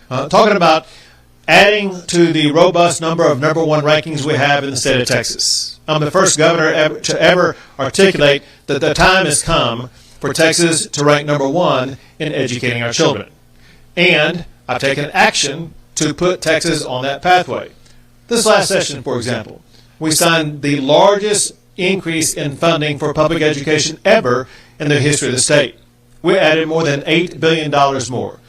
talking about adding to the robust number of number one rankings we have in the state of Texas. I'm the first governor to ever articulate that the time has come for Texas to rank number one in educating our children. And I've taken action to put Texas on that pathway. This last session, for example, we signed the largest increase in funding for public education ever in the history of the state. We added more than $8 billion more.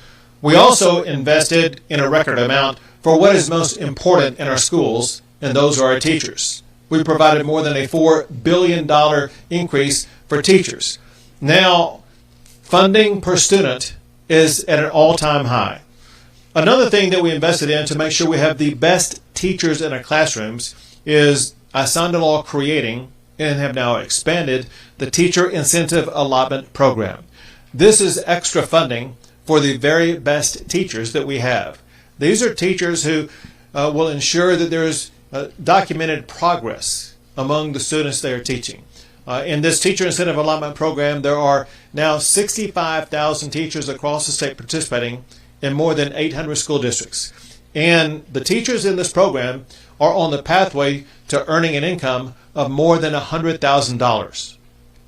We also invested in a record amount for what is most important in our schools, and those are our teachers. We provided more than a $4 billion increase for teachers. Now, funding per student is at an all-time high. Another thing that we invested in to make sure we have the best teachers in our classrooms is I signed a law creating and have now expanded the Teacher Incentive Allotment Program. This is extra funding for the very best teachers that we have. These are teachers who will ensure that there is documented progress among the students they are teaching. In this Teacher Incentive Allotment Program, there are now 65,000 teachers across the state participating in more than 800 school districts. And the teachers in this program are on the pathway to earning an income of more than $100,000.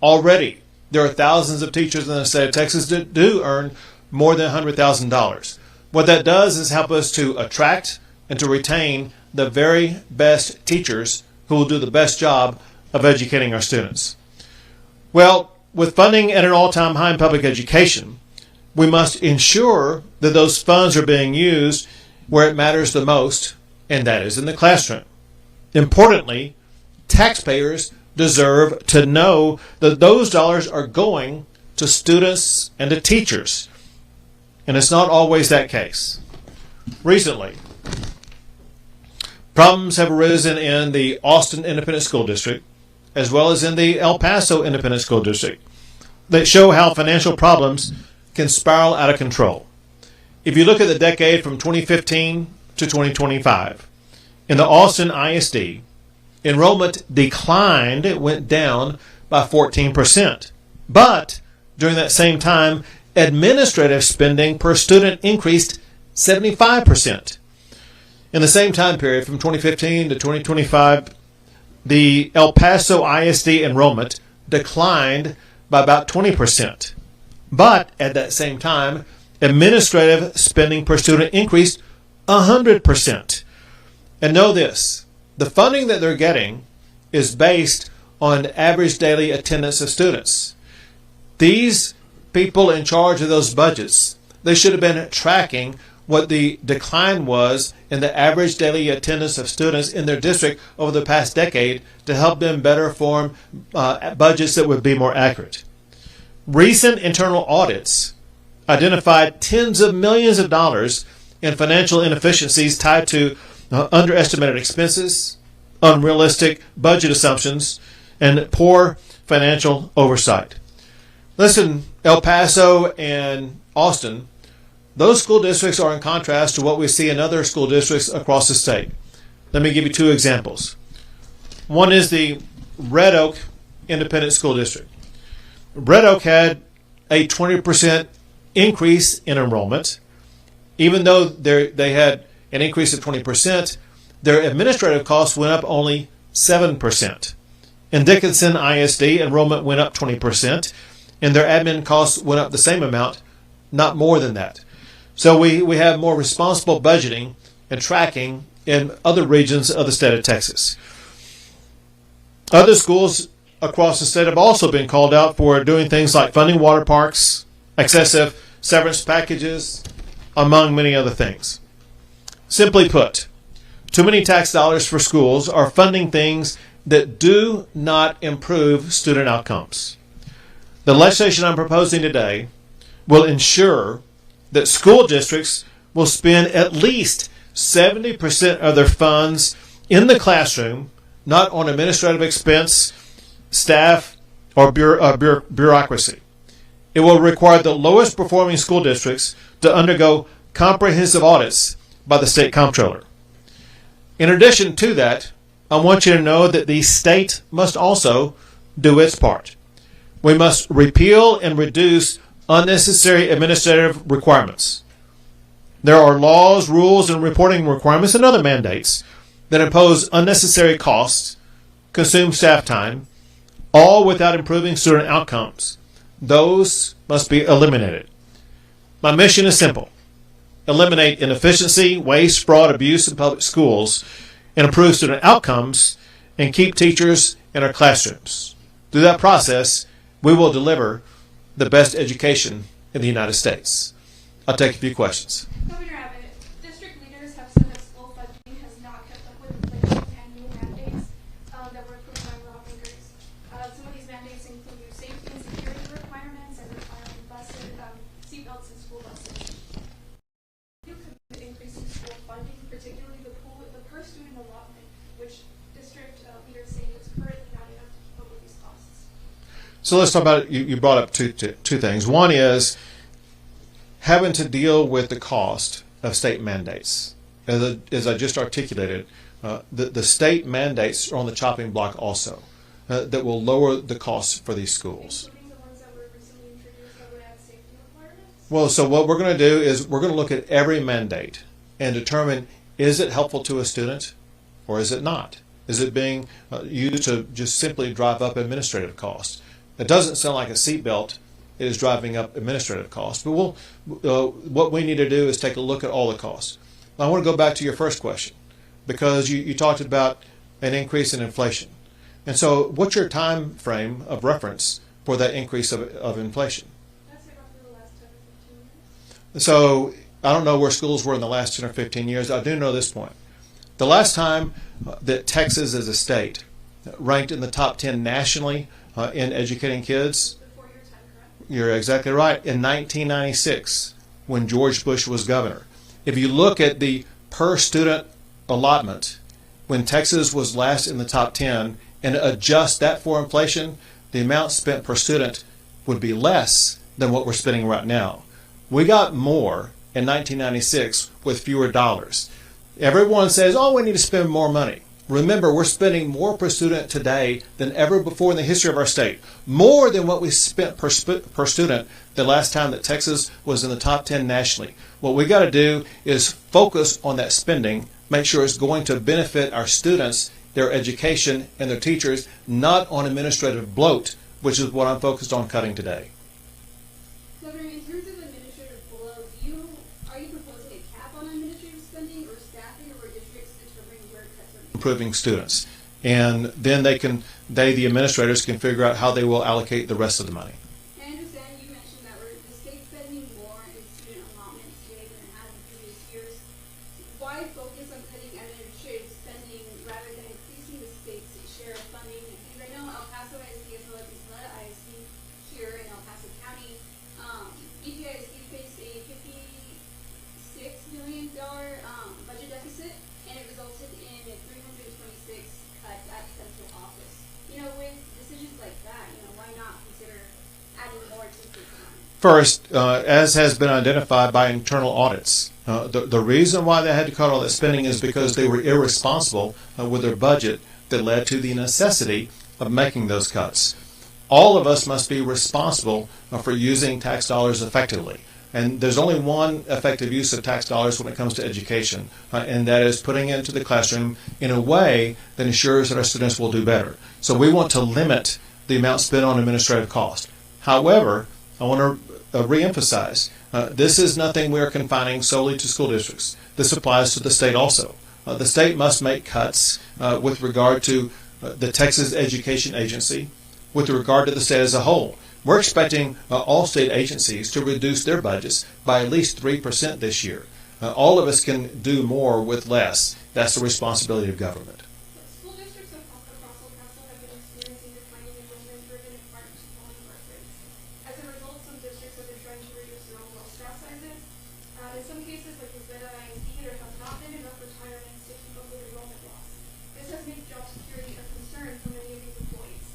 Already, there are thousands of teachers in the state of Texas that do earn more than $100,000. What that does is help us to attract and to retain the very best teachers who will do the best job of educating our students. Well, with funding at an all-time high in public education, we must ensure that those funds are being used where it matters the most, and that is in the classroom. Importantly, taxpayers deserve to know that those dollars are going to students and to teachers. And it's not always that case. Recently, problems have arisen in the Austin Independent School District, as well as in the El Paso Independent School District, that show how financial problems can spiral out of control. If you look at the decade from 2015 to 2025, in the Austin ISD, enrollment declined, it went down by 14%. But during that same time, administrative spending per student increased 75%. In the same time period, from 2015 to 2025, the El Paso ISD enrollment declined by about 20%. But at that same time, administrative spending per student increased 100%. And know this, the funding that they're getting is based on average daily attendance of students. These people in charge of those budgets, they should have been tracking what the decline was in the average daily attendance of students in their district over the past decade to help them better form budgets that would be more accurate. Recent internal audits identified tens of millions of dollars in financial inefficiencies tied to underestimated expenses, unrealistic budget assumptions, and poor financial oversight. Listen, El Paso and Austin, those school districts are in contrast to what we see in other school districts across the state. Let me give you two examples. One is the Red Oak Independent School District. Red Oak had a 20% increase in enrollment. Even though they had an increase of 20%, their administrative costs went up only 7%. In Dickinson ISD, enrollment went up 20%, and their admin costs went up the same amount, not more than that. So we have more responsible budgeting and tracking in other regions of the state of Texas. Other schools across the state have also been called out for doing things like funding water parks, excessive severance packages, among many other things. Simply put, too many tax dollars for schools are funding things that do not improve student outcomes. The legislation I'm proposing today will ensure that school districts will spend at least 70% of their funds in the classroom, not on administrative expense, staff, or bureaucracy. It will require the lowest performing school districts to undergo comprehensive audits by the state comptroller. In addition to that, I want you to know that the state must also do its part. We must repeal and reduce unnecessary administrative requirements. There are laws, rules, and reporting requirements and other mandates that impose unnecessary costs, consume staff time, all without improving student outcomes. Those must be eliminated. My mission is simple. Eliminate inefficiency, waste, fraud, abuse in public schools, and improve student outcomes, and keep teachers in our classrooms. Through that process, we will deliver the best education in the United States. I'll take a few questions. Governor Abbott, district leaders have said that school funding has not kept up with inflation and new mandates that were approved by lawmakers. Some of these mandates include new safety and security requirements and requiring seatbelts in school buses. You commit increasing school funding, particularly the per student allotment, which district leaders say is currently not enough to keep up with these costs. So let's talk about, you brought up two things. One is having to deal with the cost of state mandates. As I just articulated, the state mandates are on the chopping block also, that will lower the costs for these schools. Including the ones that were recently introduced that would add safety requirements? Well, so what we're going to do is we're going to look at every mandate and determine, is it helpful to a student or is it not? Is it being used to just simply drive up administrative costs? It doesn't sound like a seatbelt is driving up administrative costs, but what we need to do is take a look at all the costs. Now, I want to go back to your first question because you talked about an increase in inflation. And so what's your time frame of reference for that increase of inflation? That's roughly the last 10 or 15 years. So I don't know where schools were in the last 10 or 15 years. I do know this point. The last time that Texas as a state ranked in the top 10 nationally in educating kids, you're exactly right, in 1996 when George Bush was governor. If you look at the per student allotment when Texas was last in the top 10 and adjust that for inflation, the amount spent per student would be less than what we're spending right now. We got more in 1996 with fewer dollars. Everyone says, oh, we need to spend more money. Remember, we're spending more per student today than ever before in the history of our state. More than what we spent per student the last time that Texas was in the top 10 nationally. What we got to do is focus on that spending, make sure it's going to benefit our students, their education, and their teachers, not on administrative bloat, which is what I'm focused on cutting today. Governor, in terms of administrative bloat, are you proposing a cap on administrative spending or staffing, or districts determining where cuts are made? Improving students, and then the administrators can figure out how they will allocate the rest of the money. I understand you mentioned that the state spending more in student allotments today than it has in previous years. Why focus on cutting administrative spending rather than increasing the state's share of funding? Because I know El Paso ISD as well as Isla ISD here in El Paso County, EPISD faced a $56 million budget deficit, and it resulted in a 326 cuts at central office. With decisions like that, why not consider adding more to the fund? First, as has been identified by internal audits, the reason why they had to cut all that spending is because they were irresponsible with their budget that led to the necessity of making those cuts. All of us must be responsible for using tax dollars effectively. And there's only one effective use of tax dollars when it comes to education, and that is putting it into the classroom in a way that ensures that our students will do better. So we want to limit the amount spent on administrative cost. However, I want to reemphasize, this is nothing we are confining solely to school districts. This applies to the state also. The state must make cuts with regard to the Texas Education Agency, with regard to the state as a whole. We're expecting all state agencies to reduce their budgets by at least 3% this year. All of us can do more with less. That's the responsibility of government. School districts across El Paso have been experiencing declining enrollment-driven and partnership falling birth rates. As a result, some districts have been trying to reduce their overall staff sizes. In some cases, like Isla ISD, there have not been enough retirements to keep up with enrollment loss. This has made job security a concern for many of these employees.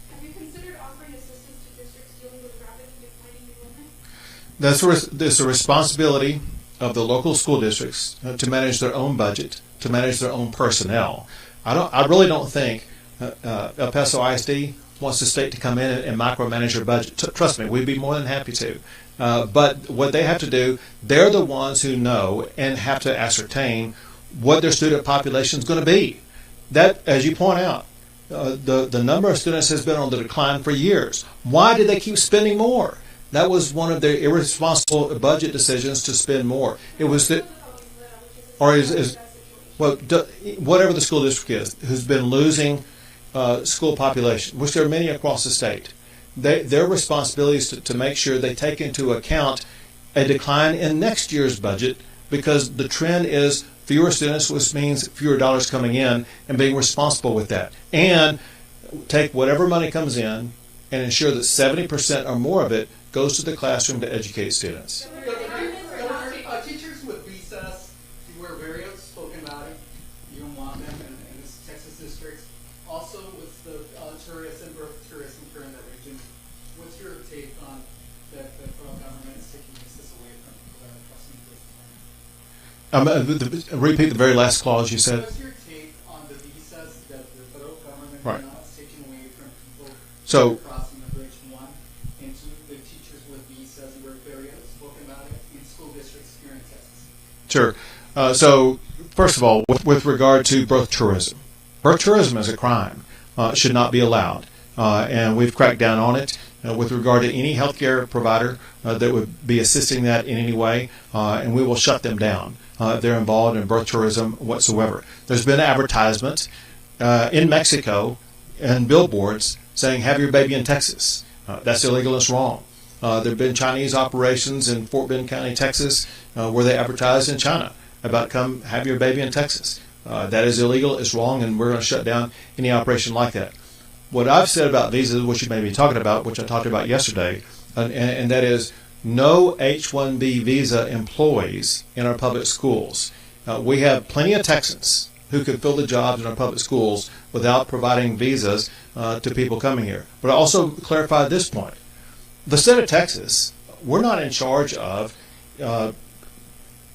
Have you considered offering assistance to districts dealing with rapidly declining enrollment? That's a responsibility of the local school districts to manage their own budget, to manage their own personnel. I really don't think El Paso ISD wants the state to come in and micromanage their budget. Trust me, we'd be more than happy to. But what they have to do, they're the ones who know and have to ascertain what their student population is going to be. That, as you point out, the number of students has been on the decline for years. Why did they keep spending more? That was one of their irresponsible budget decisions to spend more. It was that, or well, whatever the school district is, who's been losing school population, which there are many across the state. Their responsibility is to make sure they take into account a decline in next year's budget, because the trend is fewer students, which means fewer dollars coming in, and being responsible with that. And take whatever money comes in and ensure that 70% or more of it goes to the classroom to educate students. Teachers with visas, you were very outspoken about it. You don't want them in this Texas districts. Also with the tourism, birth tourism here in that region. What's your take on that the federal government is taking this away from trusting? Repeat the very last clause you said. What's your take on the visas that the federal government Right. now is taking away from people So- crossing the bridge one into the teachers with visas? You were very outspoken about it in school districts here in Texas. Sure. So, first of all, with regard to birth tourism is a crime. Should not be allowed. And we've cracked down on it with regard to any healthcare provider that would be assisting that in any way, and we will shut them down if they're involved in birth tourism whatsoever. There's been advertisement in Mexico and billboards saying, "Have your baby in Texas." That's illegal. It's wrong. There have been Chinese operations in Fort Bend County, Texas, where they advertise in China about "come have your baby in Texas." That is illegal. It's wrong, and we're going to shut down any operation like that. What I've said about visas, which you may be talking about, which I talked about yesterday, and that is no H-1B visa employees in our public schools. We have plenty of Texans who could fill the jobs in our public schools without providing visas to people coming here. But I also clarify this point. The state of Texas, we're not in charge of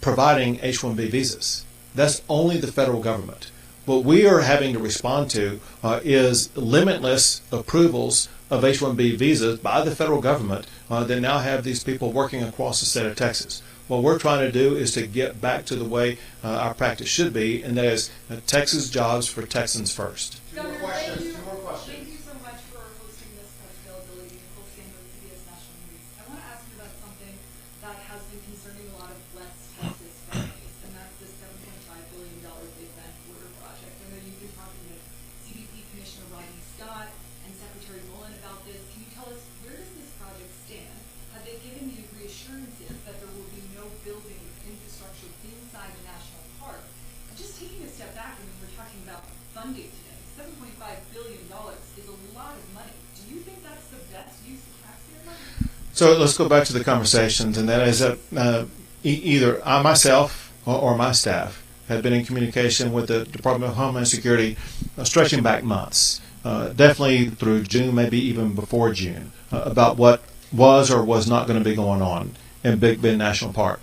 providing H-1B visas. That's only the federal government. What we are having to respond to is limitless approvals of H-1B visas by the federal government that now have these people working across the state of Texas. What we're trying to do is to get back to the way our practice should be, and that is Texas jobs for Texans first. Two more questions. Thank you so much for hosting this press availability and hosting the CBS National News. I want to ask you about something that has been concerning a lot of West Texas families, and that's the $7.5 billion Big Bend border project. I know you've been talking to CBP Commissioner Rodney Scott and Secretary Mullen about this. Can you tell us, where does this project stand? Have they given you reassurances that there will be no building infrastructure inside the national park? And just taking a step back, I mean, we're talking about funding today. $7.5 billion is a lot of money. Do you think that's the best use of taxpayer money? So let's go back to the conversations, and that is that either I myself or my staff have been in communication with the Department of Homeland Security stretching back months, definitely through June, maybe even before June, about what was or was not going to be going on in Big Bend National Park.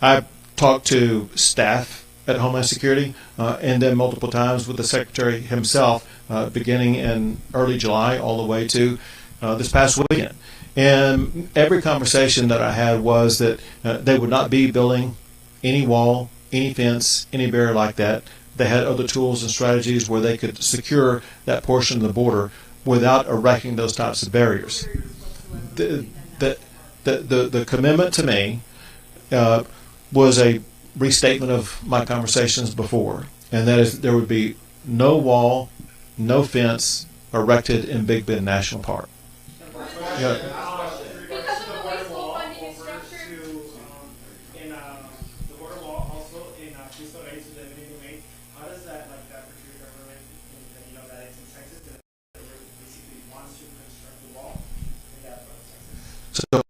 I talked to staff at Homeland Security and then multiple times with the Secretary himself, beginning in early July all the way to this past weekend. And every conversation that I had was that they would not be building any wall, any fence, any barrier like that. They had other tools and strategies where they could secure that portion of the border without erecting those types of barriers. The commitment to me was a restatement of my conversations before, and that is there would be no wall, no fence erected in Big Bend National Park. Yeah. Because of the way school funding is structured? In the border law, also in Crystal Aid to the eminent domain, how does that that for your government, that it's in Texas, that basically wants to construct the wall in that part of Texas? So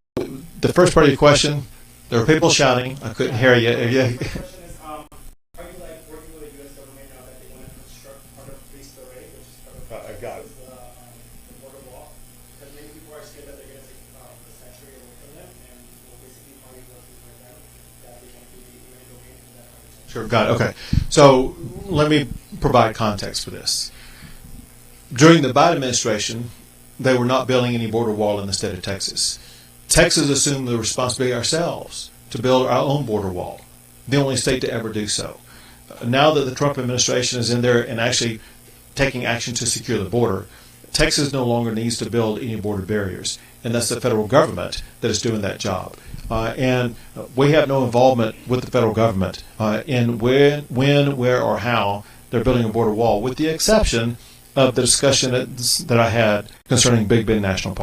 the first part of your question, there were people shouting. I couldn't hear you. The question is, are you working with the U.S. government now that they want to construct part of Crystal Aid, which is part of I got it. the border wall? Because many people are scared that they're going to take the sanctuary away from them, and basically how you work with them that they can be eminent domain in that part of Texas. Sure, got it. Okay. So let me provide context for this. During the Biden administration, they were not building any border wall in the state of Texas. Texas assumed the responsibility ourselves to build our own border wall, the only state to ever do so. Now that the Trump administration is in there and actually taking action to secure the border, Texas no longer needs to build any border barriers, and that's the federal government that is doing that job. And we have no involvement with the federal government in when, where, or how they're building a border wall, with the exception of the discussion that I had concerning Big Bend National Park.